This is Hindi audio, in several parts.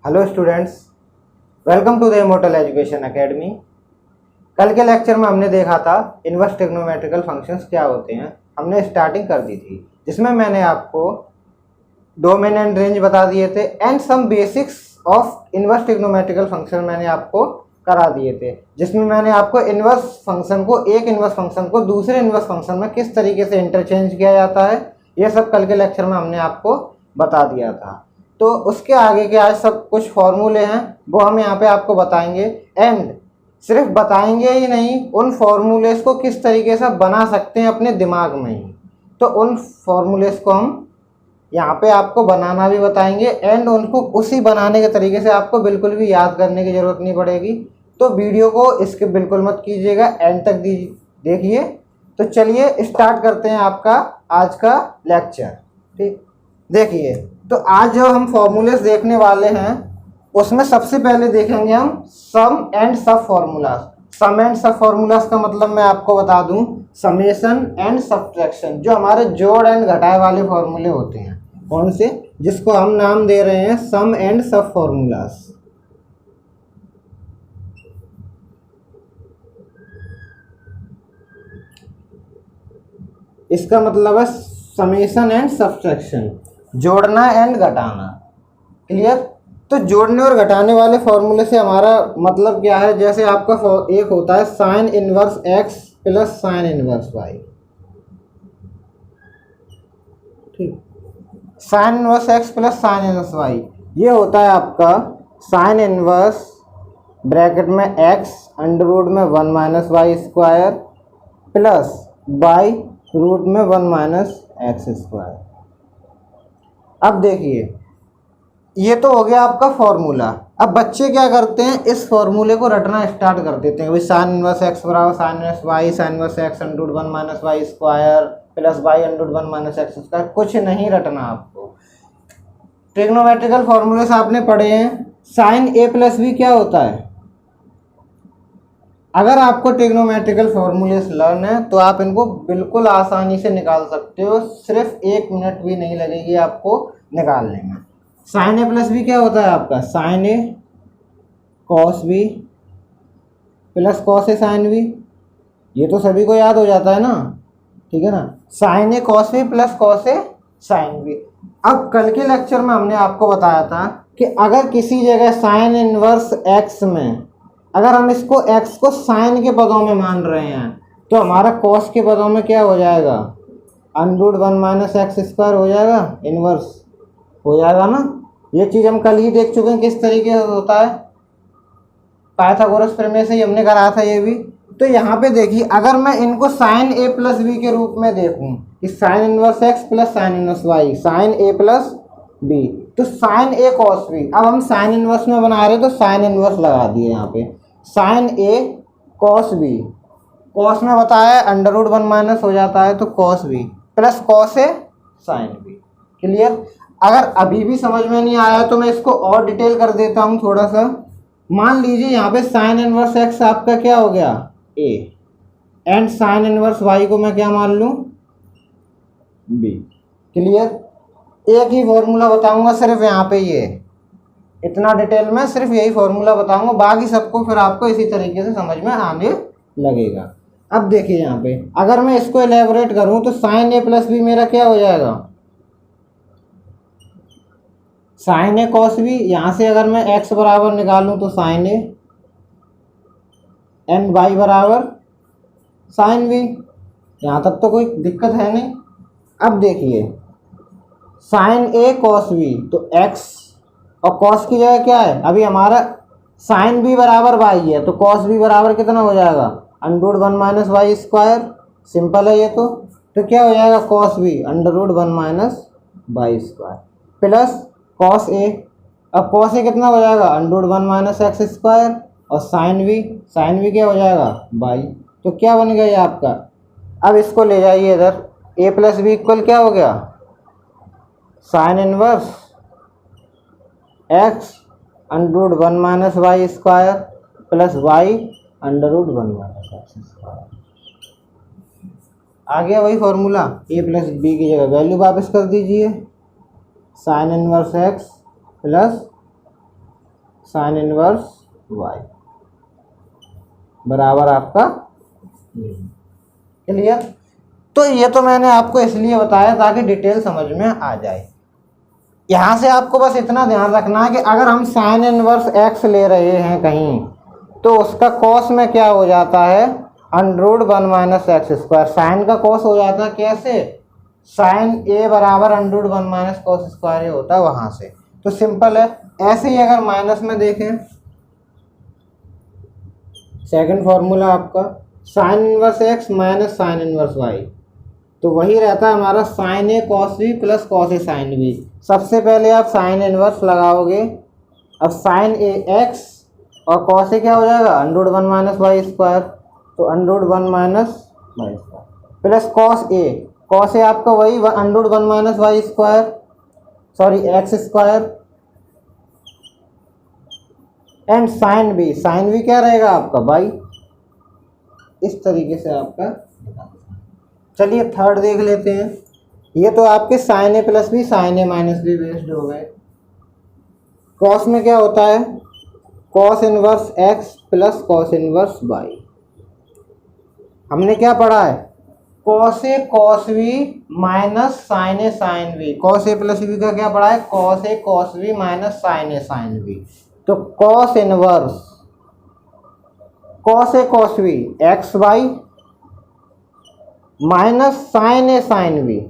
Hello students, welcome to the immortal education academy. कल के लेक्चर में हमने देखा था इनवर्स ट्रिग्नोमेट्रिकल फंक्शंस क्या होते हैं। हमने स्टार्टिंग कर दी थी जिसमें मैंने आपको डोमेन एंड रेंज बता दिए थे and some basics of inverse trigonometrical function मैंने आपको करा दिए थे, जिसमें मैंने आपको इनवर्स फंक्शन को एक इनवर्स फंक्शन को दूसरे इनवर्स फंक्शन में किस तरीके से इंटरचेंज किया जाता है, यह सब कल के लेक्चर में हमने आपको बता दिया था। तो उसके आगे के आज सब कुछ फॉर्मूले हैं वो हम यहाँ पे आपको बताएंगे एंड सिर्फ बताएंगे ही नहीं, उन फॉर्मूलेस को किस तरीके से बना सकते हैं अपने दिमाग में ही। तो उन फॉर्मूलेस को हम यहाँ पे आपको बनाना भी बताएंगे एंड उनको उसी बनाने के तरीके से आपको बिल्कुल भी याद करने की ज़रूरत नहीं पड़ेगी। तो वीडियो को स्किप बिल्कुल मत कीजिएगा, एंड तक देखिए। तो चलिए स्टार्ट करते हैं आपका आज का लेक्चर। ठीक, देखिए तो आज जो हम फॉर्मूलेस देखने वाले हैं उसमें सबसे पहले देखेंगे हम सम एंड सब फॉर्मूलास। सम एंड सब फॉर्मूलास का मतलब मैं आपको बता दूं समेशन एंड सब्ट्रैक्शन, जो हमारे जोड़ एंड घटाए वाले फॉर्मूले होते हैं। कौन से? जिसको हम नाम दे रहे हैं सम एंड सब फॉर्मूलास। इसका मतलब है समेशन एंड सब्ट्रैक्शन, जोड़ना एंड घटाना। क्लियर? तो जोड़ने और घटाने वाले फॉर्मूले से हमारा मतलब क्या है? जैसे आपका एक होता है sine inverse x plus sine inverse y. ठीक, sine inverse x plus sine inverse y, ये होता है आपका साइन इनवर्स ब्रैकेट में एक्स अंडर रूट में 1 minus y square plus y root में 1 माइनस एक्स स्क्वायर। अब देखिए ये तो हो गया आपका फॉर्मूला। अब बच्चे क्या करते हैं, इस फॉर्मूले को रटना स्टार्ट कर देते हैं। भाई साइन इनवर्स एक्स बराबर sine inverse y, sine inverse x under root 1 minus y square plus y under root 1 minus x square. कुछ नहीं रटना आपको। ट्रिग्नोमेट्रिकल फॉर्मूले से आपने पढ़े हैं साइन ए प्लस बी क्या होता है। अगर आपको ट्रिग्नोमेट्रिकल फॉर्मूलेस लर्न है तो आप इनको बिल्कुल आसानी से निकाल सकते हो, सिर्फ 1 मिनट भी नहीं लगेगी आपको निकालने में। साइन ए प्लस बी क्या होता है आपका sign a cos b plus cos a sine B. ये तो सभी को याद हो जाता है ना, ठीक है ना। Sine a cos b plus cos a sine B. अब कल के लेक्चर में हमने आपको बताया था कि अगर किसी जगह साइन इनवर्स एक्स में अगर हम इसको x को साइन के पदों में मान रहे हैं तो हमारा कॉस के पदों में क्या हो जाएगा, under root 1 minus x square हो जाएगा, इनवर्स हो जाएगा ना। ये चीज़ हम कल ही देख चुके हैं किस तरीके से होता है, पाइथागोरस प्रमेय से ही हमने कराया था ये भी। तो यहाँ पे देखिए अगर मैं इनको साइन ए प्लस बी के रूप में देखूँ कि sine inverse x plus sine inverse y, sine a plus b, तो साइन ए कॉस बी। अब हम साइन इनवर्स में बना रहे तो साइन इनवर्स लगा दिए यहाँ पे, sign a cos B, cos में बताया अंडर रूट 1 माइनस हो जाता है तो cos b plus cos a sine B. Clear? अगर अभी भी समझ में नहीं आया तो मैं इसको और डिटेल कर देता हूँ थोड़ा सा। मान लीजिए यहाँ पे साइन इनवर्स एक्स आपका क्या हो गया a and sine inverse y को मैं क्या मान लूँ बी। क्लियर? एक ही फॉर्मूला बताऊंगा सिर्फ यहाँ पे, ये इतना डिटेल में सिर्फ यही फॉर्मूला बताऊंगा, बाकी सबको फिर आपको इसी तरीके से समझ में आने लगेगा। अब देखिए यहाँ पे अगर मैं इसको एलेबोरेट करूँ तो साइन ए प्लस बी मेरा क्या हो जाएगा साइन ए कॉस बी। यहाँ से अगर मैं x बराबर निकालूँ तो साइन ए एंड y बराबर साइन बी। यहाँ तक तो कोई दिक्कत है नहीं। अब देखिए साइन ए कॉस बी तो x और कॉस की जगह क्या है, अभी हमारा साइन बी बराबर वाई है तो कॉस बी बराबर कितना हो जाएगा under root 1 minus y square. Simple है ये तो क्या हो जाएगा cos b under root 1 minus y square plus cos a. अब कॉस ए कितना हो जाएगा under root 1 minus x square और साइन बी क्या हो जाएगा वाई। तो क्या बन गया ये आपका। अब इसको ले जाइए इधर, ए प्लस बी इक्वल क्या हो गया sine inverse x under root 1 minus y square plus y under root 1 minus x square. आ गया वही फॉर्मूला, ए प्लस बी की जगह वैल्यू वापस कर दीजिए, sine inverse x plus sine inverse y बराबर आपका क्लियर। तो ये तो मैंने आपको इसलिए बताया ताकि डिटेल समझ में आ जाए। यहाँ से आपको बस इतना ध्यान रखना है कि अगर हम साइन इनवर्स एक्स ले रहे हैं कहीं तो उसका कॉस में क्या हो जाता है, under 1 minus x square. Sine का कॉस हो जाता है कैसे, साइन ए बराबर अंडर 1 माइनस कॉस स्क्वायर होता है वहाँ से। तो सिंपल है। ऐसे ही अगर माइनस में देखें, सेकंड फॉर्मूला आपका sine inverse x minus sine inverse y, तो वही रहता है हमारा sine a cos b plus cos a sine b. सबसे पहले आप साइन इनवर्स लगाओगे, अब साइन ए एक्स और कॉस ए क्या हो जाएगा, अंडर 1 माइनस वाई स्क्वायर, तो under 1 minus y square plus cos a आपका वही under 1 minus y square, sorry x square, and sign b क्या रहेगा आपका बाई। इस तरीके से आपका। चलिए थर्ड देख लेते हैं। ये तो आपके sine a plus b sine a minus b based हो गए। कॉस में क्या होता है, cos inverse x plus cos inverse y. हमने क्या पढ़ा है, cos a cos b minus sine a sine b. Cos a plus b का क्या पढ़ा है, cos a cos b minus sine a sine b. तो cos inverse cos a cos b x y minus sine a sine B.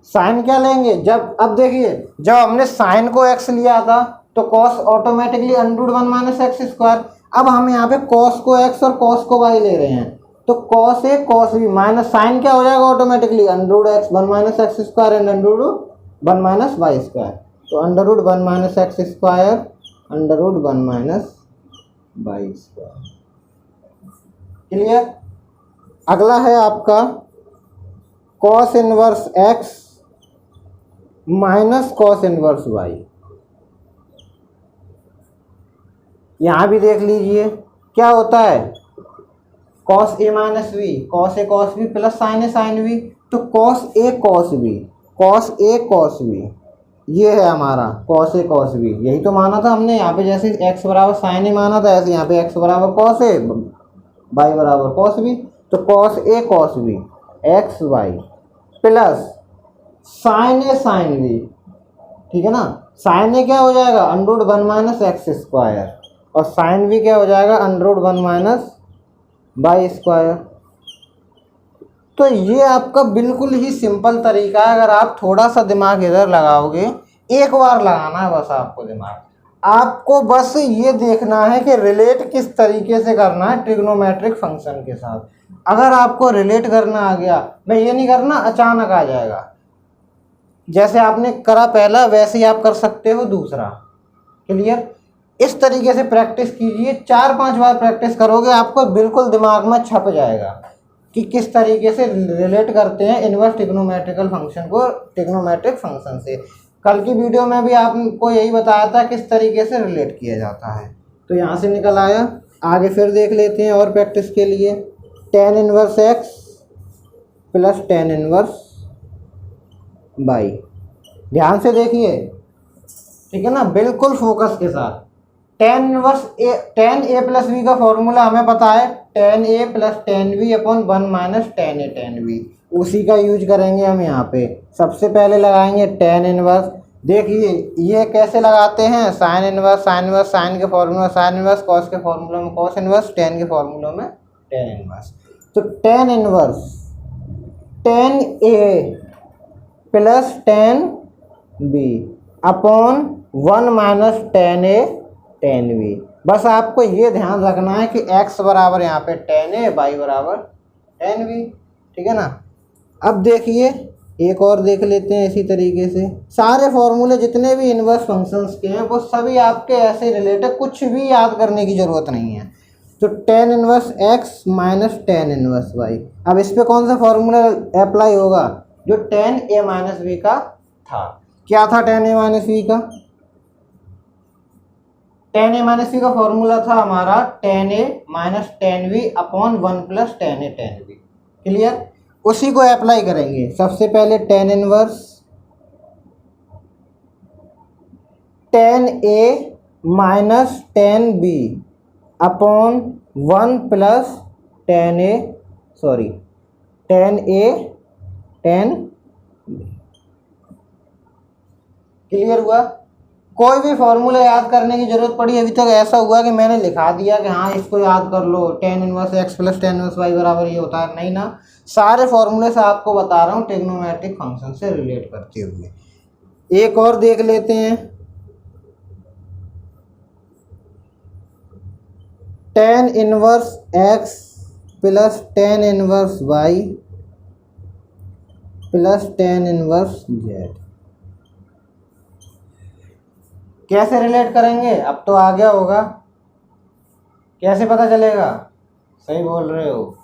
Sign क्या लेंगे, जब अब देखिए जब हमने साइन को एक्स लिया था तो cos automatically under 1 minus x square. अब हम यहाँ पे कॉस को एक्स और कॉस को वाई ले रहे हैं, तो cos a cos b minus sine क्या हो जाएगा automatically under x 1 minus x square and under 1 minus y square. तो under 1 minus x square under 1 minus y square. Clear. अगला है आपका cos inverse x minus cos inverse y. यहां भी देख लीजिए क्या होता है, cos a minus b cos b plus sine a sine b. तो कॉस ए कॉस बी ये है हमारा कॉस ए कॉस बी। यही तो माना था हमने यहाँ पे, जैसे एक्स बराबर साइन ए माना था ऐसे यहाँ पे एक्स बराबर कॉस ए वाई बराबर कॉस बी। तो cos a cos b x y plus sine a sine b, ठीक है ना। साइन ए क्या हो जाएगा अंडर 1 माइनस एक्स स्क्वायर और साइन बी क्या हो जाएगा अंडर 1 माइनस वाई स्क्वायर। तो ये आपका बिल्कुल ही सिंपल तरीका है। अगर आप थोड़ा सा दिमाग इधर लगाओगे, एक बार लगाना है बस आपको दिमाग, आपको बस ये देखना है कि रिलेट किस तरीके से करना है ट्रिग्नोमेट्रिक फंक्शन के साथ। अगर आपको रिलेट करना आ गया, मैं ये नहीं करना अचानक आ जाएगा, जैसे आपने करा पहला वैसे ही आप कर सकते हो दूसरा। क्लियर। इस तरीके से प्रैक्टिस कीजिए, 4-5 बार प्रैक्टिस करोगे आपको बिल्कुल दिमाग में छप जाएगा कि किस तरीके से रिलेट करते हैं इनवर्स ट्रिग्नोमेट्रिकल फंक्शन को ट्रिग्नोमेट्रिक फंक्शन से। कल की वीडियो में भी आपको यही बताया था किस तरीके से रिलेट किया जाता है। तो यहाँ से निकल आया। आगे फिर देख लेते हैं और प्रैक्टिस के लिए। Ten inverse x plus tan inverse by. ध्यान से देखिए, ठीक है ना, बिल्कुल फोकस के साथ। टेन ए प्लस बी का फॉर्मूला हमें पता है, tan a plus tan b upon 1 minus tan a tan b. उसी का यूज करेंगे हम यहाँ पे। सबसे पहले लगाएंगे टेन इनवर्स। देखिए ये कैसे लगाते हैं, साइन इनवर्स साइन के फॉर्मूला साइन इनवर्स, कॉस के फॉर्मूला में कॉस इनवर्स, टेन के फॉर्मूला में टेन इनवर्स। तो tan inverse tan a plus tan b upon 1 minus tan a tan b. बस आपको ये ध्यान रखना है कि x बराबर यहाँ पे टेन ए, वाई बराबर टेन बी, ठीक है ना। अब देखिए एक और देख लेते हैं इसी तरीके से। सारे फॉर्मूले जितने भी इनवर्स फंक्शंस के हैं वो सभी आपके ऐसे रिलेटेड, कुछ भी याद करने की ज़रूरत नहीं है। तो tan inverse x minus tan inverse y. अब इस पर कौन सा फॉर्मूला अप्लाई होगा, जो टेन ए माइनस बी का था। क्या था टेन ए माइनस बी का, टेन ए माइनस बी का फॉर्मूला था हमारा tan a minus tan b upon 1 plus tan a tan b. Clear. उसी को अप्लाई करेंगे। सबसे पहले tan inverse tan a -10b upon 1 plus 10a, sorry 10a 10। Clear हुआ? कोई भी फॉर्मूला याद करने की जरूरत पड़ी अभी तक ऐसा हुआ कि मैंने लिखा दिया कि हाँ इसको याद कर लो, tan inverse x plus tan inverse y बराबर ये होता है, नहीं ना। सारे फॉर्मूले से आपको बता रहा हूँ ट्रिग्नोमेट्रिक फंक्शन से रिलेट करते हुए। एक और देख लेते हैं, tan inverse x plus tan inverse y plus tan inverse z कैसे रिलेट करेंगे? अब तो आ गया होगा, कैसे पता चलेगा? सही बोल रहे हो,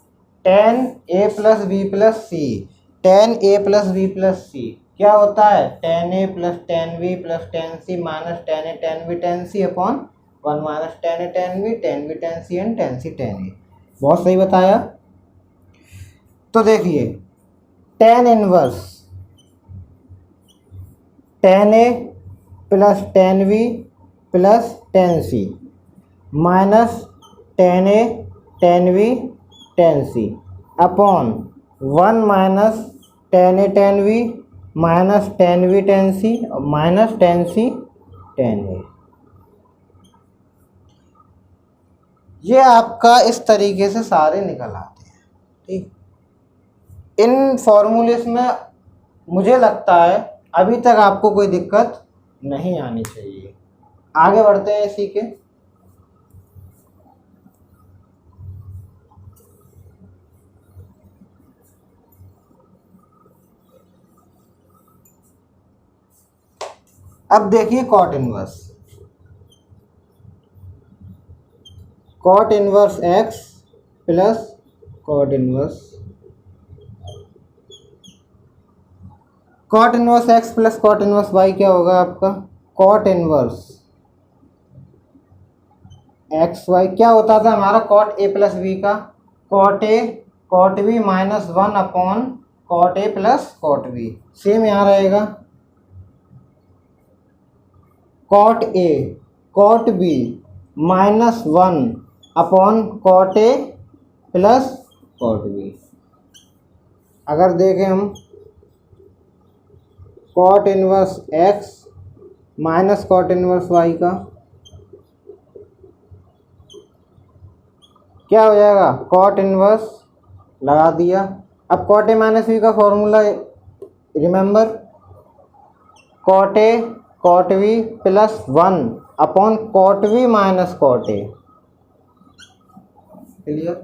tan a plus b plus c. tan a plus b plus c क्या होता है? tan a plus tan b plus tan c minus tan a tan b tan c upon 1 minus tan a tan b tan c and tan c tan a। बहुत सही बताया। तो देखिए tan inverse tan a plus tan v plus tan c minus tan a tan v tan c upon 1 minus tan a tan v minus tan v tan c minus tan c tan a। ये आपका इस तरीके से सारे निकल आते हैं। ठीक, इन फॉर्मूलेस में मुझे लगता है अभी तक आपको कोई दिक्कत नहीं आनी चाहिए। आगे बढ़ते हैं इसी के। अब देखिए cot inverse x plus cot inverse x plus cot inverse y क्या होगा आपका? कॉट इनवर्स एक्स वाई क्या होता था हमारा? कॉट a प्लस बी का cot a cot b minus 1 upon cot a plus cot b। Same यहाँ रहेगा, cot a cot b minus 1 upon cot a plus cot b। अगर देखें हम cot inverse x minus cot inverse y का क्या हो जाएगा? कॉट इनवर्स लगा दिया। अब कॉट ए माइनस बी का formula remember, cot a cot b plus 1 upon cot b minus cot a. Clear?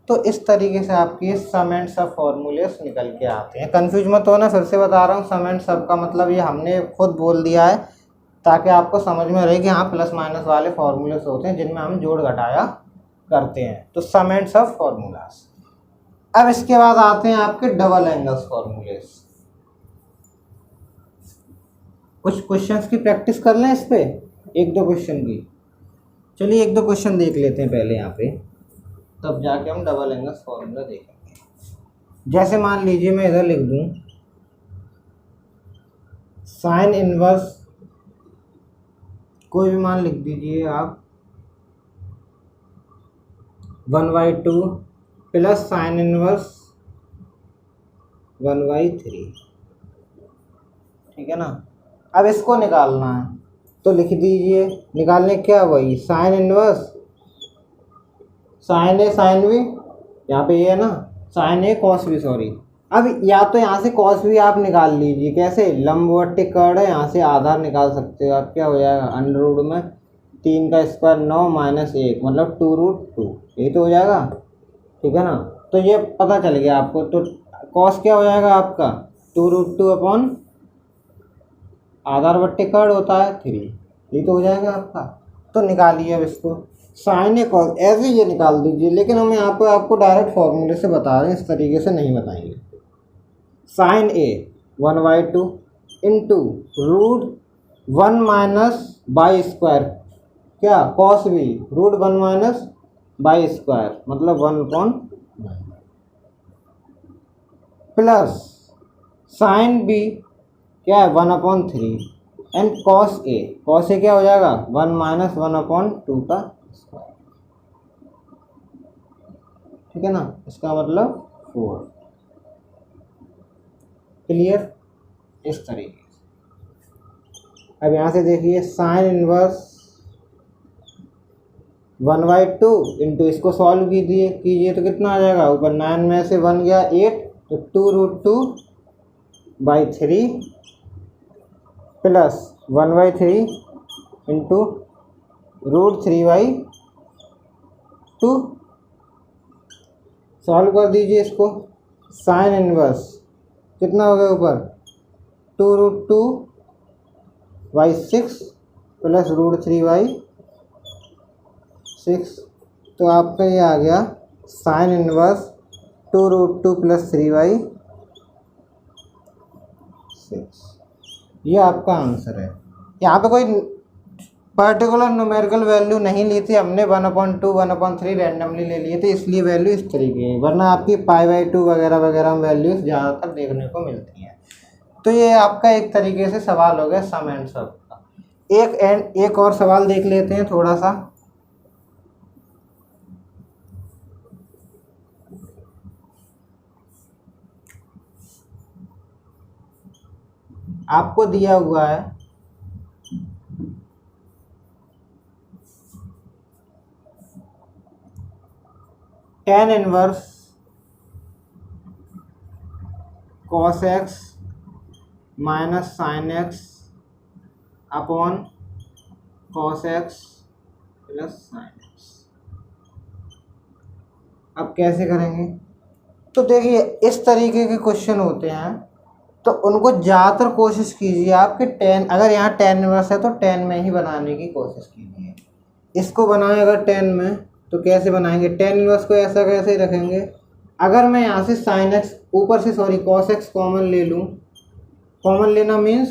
तो इस तरीके से आपके सम एंड सब फॉर्मूलेस निकल के आते हैं। कंफ्यूज मत होना, फिर से बता रहा हूँ, सम एंड सब का मतलब ये हमने खुद बोल दिया है ताकि आपको समझ में रहे कि हाँ प्लस माइनस वाले फॉर्मूलेस होते हैं जिनमें हम जोड़ घटाया करते हैं। तो सम एंड सब फॉर्मूलास। अब इसके बाद आते हैं आपके डबल एंगल्स फॉर्मूलेस। कुछ क्वेश्चंस की प्रैक्टिस कर लें इस पे, एक दो क्वेश्चन की। चलिए एक दो क्वेश्चन देख लेते हैं पहले यहाँ पे, तब जाके हम डबल एंगल्स फॉर्मूला देखेंगे। जैसे मान लीजिए मैं इधर लिख दूं साइन इनवर्स, कोई भी मान लिख दीजिए आप, 1/2 प्लस साइन इनवर्स 1/3। ठीक है ना? अब इसको निकालना है तो लिख दीजिए, निकालने क्या? वही sign inverse sign a sine B, यहाँ पे ये है ना sine a cos B, sorry. अब या तो यहाँ से कॉस बी आप निकाल लीजिए, कैसे? लंबवर्ती कर्ड है, यहाँ से आधार निकाल सकते हो आप। क्या हो जाएगा? अंडर रूट में 3 का स्क्वायर 9 माइनस 1 मतलब 2√2, यही तो हो जाएगा। ठीक है ना? तो ये पता चल गया आपको। तो कॉस क्या हो जाएगा आपका? 2√2 अपॉन आधार बट्टे कर्ड होता है 3, यही तो हो जाएगा आपका। तो निकालिए अब इसको, साइन ए कॉस ऐसे ये निकाल दीजिए। लेकिन हम यहाँ पे आपको डायरेक्ट फॉर्मूले से बता रहे हैं, इस तरीके से नहीं बताएंगे। Sine a 1/2 into √1 minus y square, क्या? Cos b √1 minus y square मतलब 1/9 प्लस साइन बी क्या है? 1/3 एंड कॉस ए क्या हो जाएगा 1 माइनस 1/2 का स्क्वायर, ठीक है ना, इसका मतलब 4। क्लियर, इस तरीके से। अब यहाँ से देखिए साइन इनवर्स 1/2 इंटू इसको सॉल्व कीजिए तो कितना आ जाएगा, ऊपर 9 में से 1 गया 8, तो 2√2/3 प्लस 1/3 इंटू √3/2। सॉल्व कर दीजिए इसको। साइन इनवर्स कितना हो गया ऊपर 2√2/6 प्लस √3/6, तो आपका ये आ गया साइन इनवर्स 2√2 प्लस 3/6। ये आपका आंसर है। यहाँ पे कोई पर्टिकुलर न्यूमेरिकल वैल्यू नहीं ली थी हमने, 1/2 1/3 रैंडमली ले लिए थे, इसलिए वैल्यू इस तरीके है, वरना आपकी π/2 वगैरह वगैरह वैल्यूज ज़्यादातर देखने को मिलती हैं। तो ये आपका एक तरीके से सवाल हो गया सम एंड सब का। एक और सवाल देख लेते हैं थोड़ा सा। आपको दिया हुआ है tan inverse cos x minus sine x upon cos x plus sine x। अब कैसे करेंगे, तो देखिए इस तरीके के क्वेश्चन होते हैं, तो उनको ज़्यादातर कोशिश कीजिए आप कि tan, अगर यहाँ tan इनवर्स है तो tan में ही बनाने की कोशिश कीजिए। इसको बनाएं अगर tan में, तो कैसे बनाएंगे, tan इनवर्स को ऐसा कैसे रखेंगे, अगर मैं यहाँ से sin x ऊपर से cos x कॉमन ले लूँ, कॉमन लेना मीन्स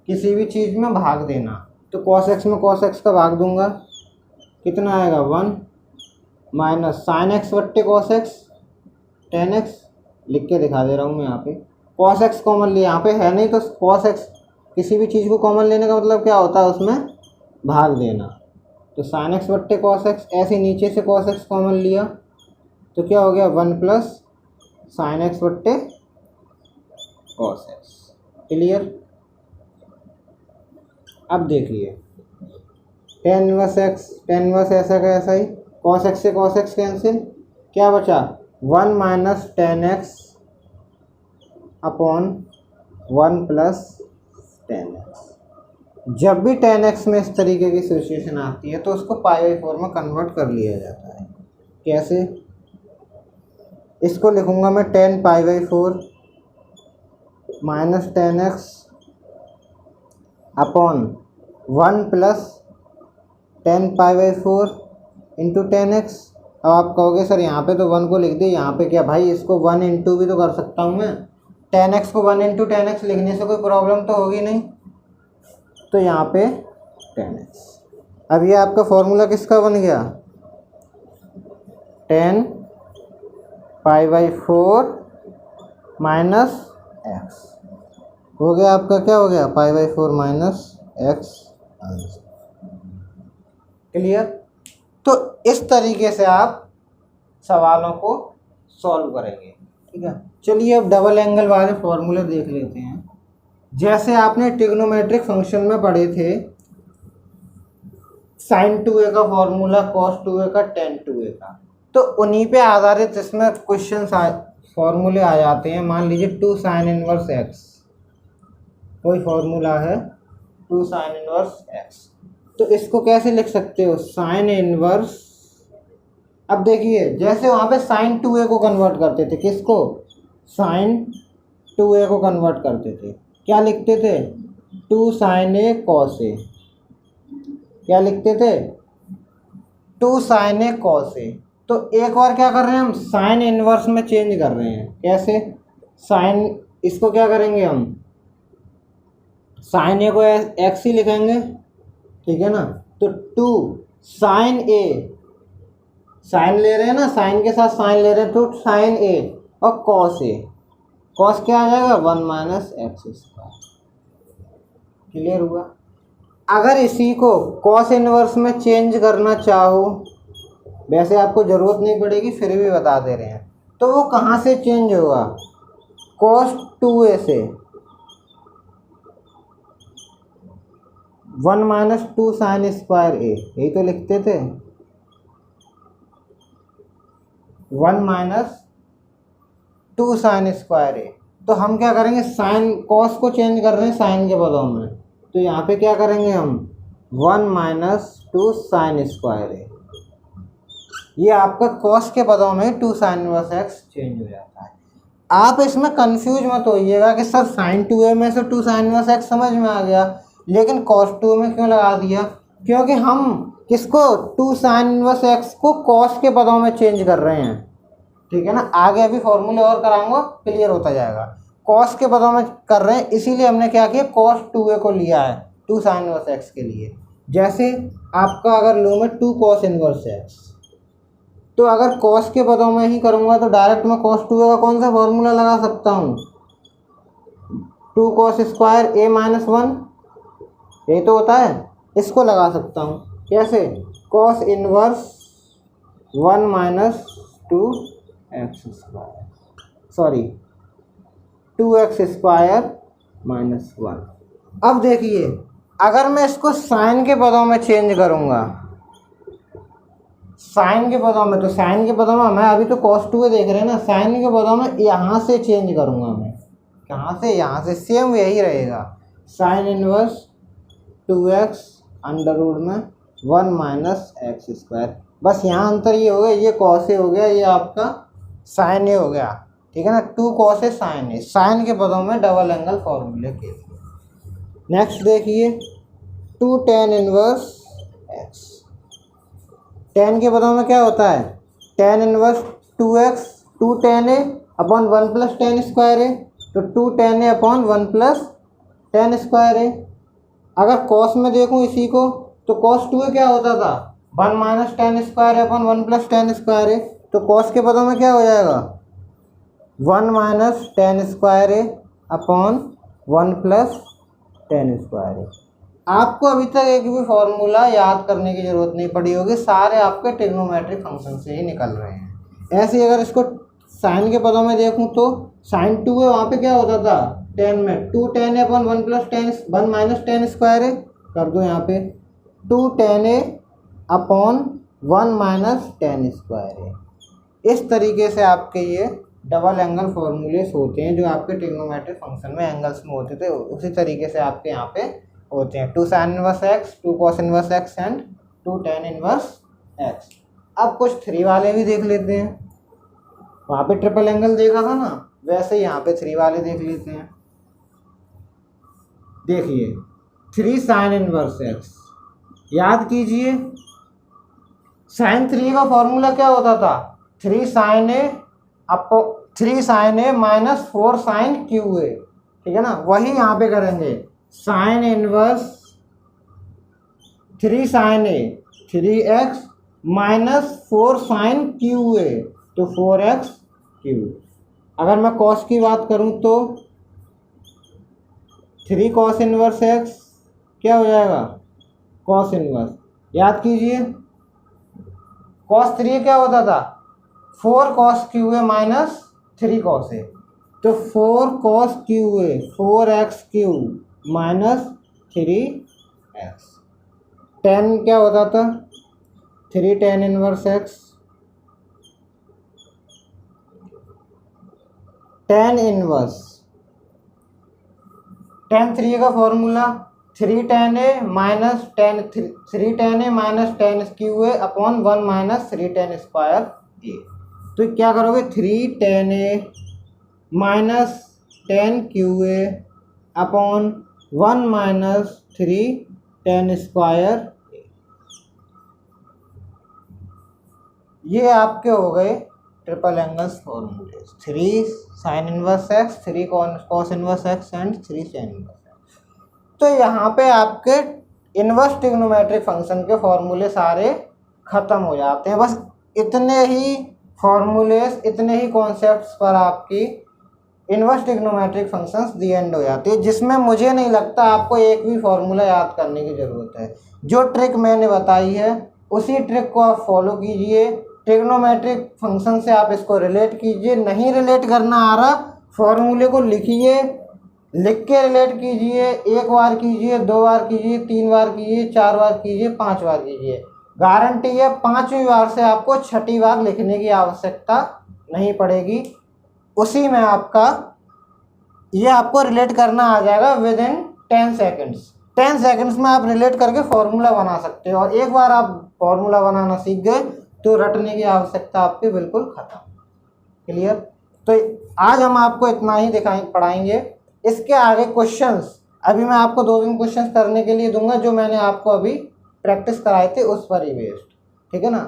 किसी भी चीज़ में भाग देना, तो cos x में cos x का भाग दूंगा, कितना आएगा 1 माइनस साइन एक्स बट्टे cos x tan x, लिख के दिखा दे रहा हूँ मैं यहाँ पे। cos x कॉमन लिया, यहाँ पे है नहीं, तो cos x, किसी भी चीज़ को कॉमन लेने का मतलब क्या होता है, उसमें भाग देना, तो sin x बट्टे cos x, ऐसे नीचे से cos x कॉमन लिया तो क्या हो गया 1 प्लस sin x बट्टे cos x। क्लियर। अब देखिए tan इनवर्स ऐसा का ऐसा ही, cos x से cos x कैंसिल, क्या बचा 1 minus tan x upon 1 plus tan x। जब भी tan x में इस तरीके की सिचुएशन आती है तो उसको π/4 में कन्वर्ट कर लिया जाता है। कैसे, इसको लिखूंगा मैं tan π/4 minus tan x upon 1 plus tan π/4 into tan x। अब आप कहोगे सर यहाँ पे तो 1 को लिख दिए, यहाँ पे क्या भाई, इसको 1 इंटू भी तो कर सकता हूँ मैं, tan x को 1 इंटू tan x लिखने से कोई प्रॉब्लम तो होगी नहीं, तो यहाँ पे tan x। अब ये आपका फॉर्मूला किसका बन गया, tan π/4 माइनस x हो गया आपका, क्या हो गया π/4 माइनस x आंसर। क्लियर। तो इस तरीके से आप सवालों को सॉल्व करेंगे, ठीक है। चलिए अब डबल एंगल वाले फॉर्मूले देख लेते हैं। जैसे आपने ट्रिग्नोमेट्रिक फंक्शन में पढ़े थे, sin 2a का फॉर्मूला, cos 2a का, tan 2a का, तो उन्हीं पे आधारित इसमें क्वेश्चन फॉर्मूले आ जाते हैं। मान लीजिए 2 sin इनवर्स x, कोई फॉर्मूला है 2 sin इनवर्स x, तो इसको कैसे लिख सकते हो, sin इनवर्स। अब देखिए जैसे वहाँ पे sin 2a को कन्वर्ट करते थे, किसको, sin 2a को कन्वर्ट करते थे, क्या लिखते थे 2 sin a cos a, क्या लिखते थे 2 sin a cos a। तो एक बार क्या कर रहे हैं हम, साइन इनवर्स में चेंज कर रहे हैं। कैसे, साइन, इसको क्या करेंगे हम, साइन ए को एक्स ही लिखेंगे, ठीक है ना, तो 2 sin a, साइन ले रहे हैं ना, साइन के साथ साइन ले रहे हैं, तो sin a और cos a, cos क्या आ जाएगा 1 माइनस एक्स स्क्वायर। क्लियर हुआ। अगर इसी को कॉस इनवर्स में चेंज करना चाहो, वैसे आपको ज़रूरत नहीं पड़ेगी, फिर भी बता दे रहे हैं, तो वो कहाँ से चेंज होगा? cos 2a से 1 माइनस 2 साइन स्क्वायर ए, यही तो लिखते थे, 1 माइनस 2 साइन स्क्वायर ए। तो हम क्या करेंगे, साइन कॉस को चेंज कर रहे हैं साइन के पदों में, तो यहाँ पे क्या करेंगे हम 1 माइनस 2 साइन स्क्वायर ए। ये आपका कॉस के पदों में 2 साइन इनवर्स एक्स चेंज हो जाता है। आप इसमें कंफ्यूज मत होइएगा कि सर साइन 2a में से 2 साइन इनवर्स एक्स समझ में आ गया, लेकिन कॉस 2 में क्यों लगा दिया? क्योंकि हम किसको 2 साइन इनवर्स एक्स को कॉस के पदों में चेंज कर रहे हैं, ठीक है ना। आगे अभी फॉर्मूले और कराऊंगा, क्लियर होता जाएगा। कॉस के पदों में कर रहे हैं, इसीलिए हमने क्या किया, cos 2a को लिया है 2 साइन इनवर्स एक्स के लिए। जैसे आपका अगर लो में 2 cos इनवर्स एक्स, तो अगर कॉस के पदों में ही करूँगा तो डायरेक्ट मैं cos 2a का कौन सा फॉर्मूला लगा सकता हूँ, 2 cos स्क्वायर a माइनस 1, यही तो होता है, इसको लगा सकता हूँ। कैसे? cos inverse 1 minus 2x square, sorry 2x square minus 1। अब देखिए, अगर मैं इसको साइन के पदों में चेंज करूँगा, साइन के पदों में, तो साइन के पदों में मैं अभी तो cos 2a देख रहे हैं ना, साइन के पदों में यहाँ से चेंज करूँगा मैं, कहाँ से? यहाँ से। सेम यही रहेगा, sine inverse 2x under root में 1 माइनस एक्स स्क्वायर। बस यहाँ अंतर ये हो गया, ये cos a हो गया, ये आपका साइन a हो गया, ठीक है ना। 2 cos a sine a, sine के पदों में डबल एंगल फॉर्मूले के लिए। नेक्स्ट देखिए 2 tan इनवर्स x, tan के पदों में क्या होता है, tan inverse 2x 2 tan a upon 1 plus tan square a, तो 2 tan a upon 1 plus tan square a। अगर cos में देखूँ इसी को, तो cos 2a क्या होता था, 1 minus tan square a upon 1 plus tan square a, तो cos के पदों में क्या हो जाएगा, 1 minus tan square a upon 1 plus tan square a। आपको अभी तक एक भी फॉर्मूला याद करने की ज़रूरत नहीं पड़ी होगी, सारे आपके ट्रिग्नोमेट्रिक फंक्शन से ही निकल रहे हैं। ऐसे ही अगर इसको साइन के पदों में देखूं, तो साइन 2a वहाँ पे क्या होता था, tan में 2 tan a upon 1 plus tan 1 minus tan square a, कर दो यहाँ पे 2 tan a upon 1 minus tan square a। इस तरीके से आपके ये डबल एंगल फॉर्मूलेस होते हैं, जो आपके ट्रिग्नोमेट्रिक फंक्शन में एंगल्स में होते थे, उसी तरीके से आपके यहाँ पे होते हैं। 2 sign inverse x, 2 cos inverse x and 2 tan inverse x. अब कुछ 3 वाले भी देख लेते हैं। वहाँ पे ट्रिपल एंगल देखा था ना, वैसे यहाँ पे 3 वाले देख लेते हैं। देखिए 3 साइन इनवर्स एक्स, याद कीजिए साइन 3 का फॉर्मूला क्या होता था, 3 sine a minus 4 sine cube a, ठीक है ना। वही यहाँ पे करेंगे, sine inverse 3 sine a 3x minus 4 sine cube a, तो 4x क्यू। अगर मैं cos की बात करूं तो 3 cos इनवर्स x क्या हो जाएगा, cos इनवर्स, याद कीजिए cos 3 क्या होता था, 4 cos Q A minus 3 cos ए, तो 4 cos Q A 4x Q minus 3x। tan क्या होता था, 3 tan inverse x, tan inverse tan 3 का formula 3 tan a minus tan Q A upon 1 minus 3 tan square a। तो क्या करोगे, 3 tan a minus tan Q A upon 1 minus 3 tan square a। ये आपके हो गए ट्रिपल एंगल्स फॉर्मूले, 3 sign inverse x, 3 cos inverse x and 3 tan inverse x. तो यहाँ पे आपके इनवर्स ट्रिग्नोमेट्रिक फंक्शन के फॉर्मूले सारे खत्म हो जाते हैं। बस इतने ही फॉर्मूलेस, इतने ही कॉन्सेप्ट्स पर आपकी inverse trigonometric functions the and हो जाती है, जिसमें मुझे नहीं लगता आपको एक भी फॉर्मूला याद करने की ज़रूरत है। जो ट्रिक मैंने बताई है उसी ट्रिक को आप फॉलो कीजिए। ट्रिग्नोमेट्रिक फंक्शन से आप इसको रिलेट कीजिए। नहीं रिलेट करना आ रहा, फॉर्मूले को लिखिए, लिख के रिलेट कीजिए। 1 बार कीजिए, 2 बार कीजिए, 3 बार कीजिए, 4 बार कीजिए, 5 बार कीजिए। गारंटी है 5वीं बार से आपको 6ठी बार लिखने की आवश्यकता नहीं पड़ेगी। उसी में आपका ये आपको रिलेट करना आ जाएगा विद इन 10 सेकेंड्स। 10 सेकेंड्स में आप रिलेट करके फॉर्मूला बना सकते हो। और एक बार आप फॉर्मूला बनाना सीख गए तो रटने की आवश्यकता आपकी बिल्कुल खत्म। क्लियर? तो आज हम आपको इतना ही पढ़ाएंगे। इसके आगे क्वेश्चंस अभी मैं आपको 2-3 क्वेश्चंस करने के लिए दूंगा, जो मैंने आपको अभी प्रैक्टिस कराए थे उस पर ही बेस्ड। ठीक है ना?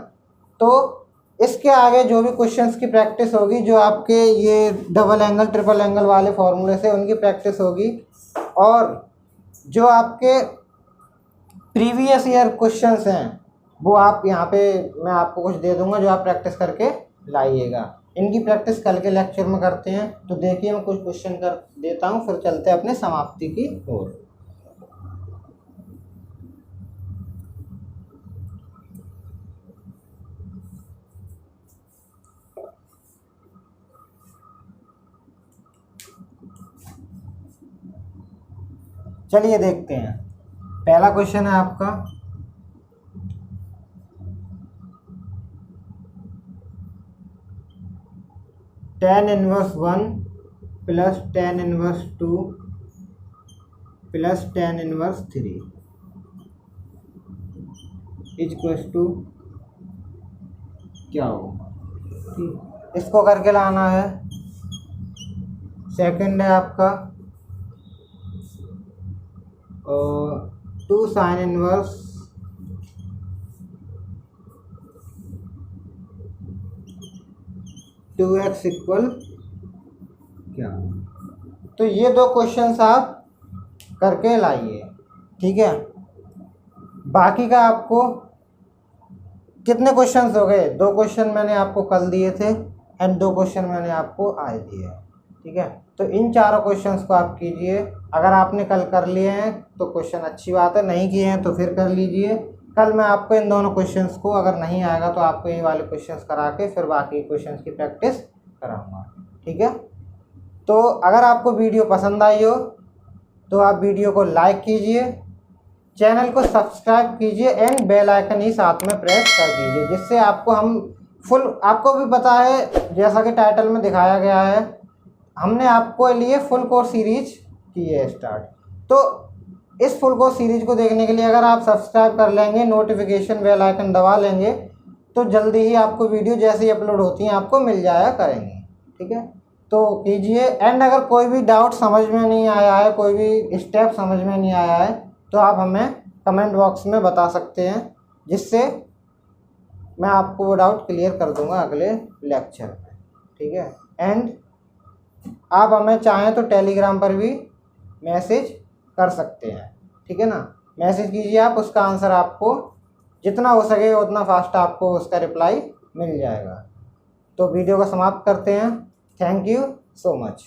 तो इसके आगे जो भी क्वेश्चंस की प्रैक्टिस होगी, जो आपके ये डबल एंगल ट्रिपल एंगल वाले फॉर्मूले से उनकी प्रैक्टिस होगी, और जो आपके प्रीवियस ईयर क्वेश्चंस हैं वो आप यहाँ पे मैं आपको कुछ दे दूंगा, जो आप प्रैक्टिस करके लाइएगा। इनकी प्रैक्टिस कल के लेक्चर में करते हैं। तो देखिए मैं कुछ क्वेश्चन कर देता हूँ, फिर चलते हैं अपने समाप्ति की ओर। चलिए देखते हैं। पहला क्वेश्चन है आपका, tan inverse 1 plus tan inverse 2 plus tan inverse 3 equals to क्या होगा? ठीक, इसको करके लाना है। सेकंड है आपका 2 साइन इनवर्स 2x इक्वल क्या? तो ये 2 क्वेश्चंस आप करके लाइए। ठीक है? बाकी का आपको कितने क्वेश्चंस हो गए? 2 क्वेश्चन मैंने आपको कल दिए थे एंड 2 क्वेश्चन मैंने आपको आज दिए। ठीक है? तो इन चारों क्वेश्चंस को आप कीजिए। अगर आपने कल कर लिए हैं तो क्वेश्चन अच्छी बात है, नहीं किए हैं तो फिर कर लीजिए। कल मैं आपको इन दोनों क्वेश्चंस को, अगर नहीं आएगा तो आपको ये वाले क्वेश्चंस करा के फिर बाकी क्वेश्चंस की प्रैक्टिस कराऊंगा। ठीक है? तो अगर आपको वीडियो पसंद आई हो तो आप वीडियो को लाइक कीजिए, चैनल को सब्सक्राइब कीजिए एंड बेल आइकन ही साथ में प्रेस कर दीजिए, जिससे आपको आपको भी पता है, जैसा कि टाइटल में दिखाया गया है, हमने आपको लिए फुल कोर्स सीरीज की है स्टार्ट। तो इस फुल कोर्स सीरीज को देखने के लिए अगर आप सब्सक्राइब कर लेंगे, नोटिफिकेशन बेल आइकन दबा लेंगे, तो जल्दी ही आपको वीडियो जैसे ही अपलोड होती हैं आपको मिल जाया करेंगे। ठीक है? तो कीजिए। एंड अगर कोई भी डाउट समझ में नहीं आया है, कोई भी स्टेप समझ में नहीं आया है, तो आप हमें कमेंट बॉक्स में बता सकते हैं, जिससे मैं आपको वो डाउट क्लियर कर दूंगा अगले लेक्चर में। ठीक है? एंड आप हमें चाहें तो टेलीग्राम पर भी मैसेज कर सकते हैं। ठीक है ना? मैसेज कीजिए आप, उसका आंसर आपको जितना हो सके उतना फास्ट आपको उसका रिप्लाई मिल जाएगा। तो वीडियो को समाप्त करते हैं। Thank you so much.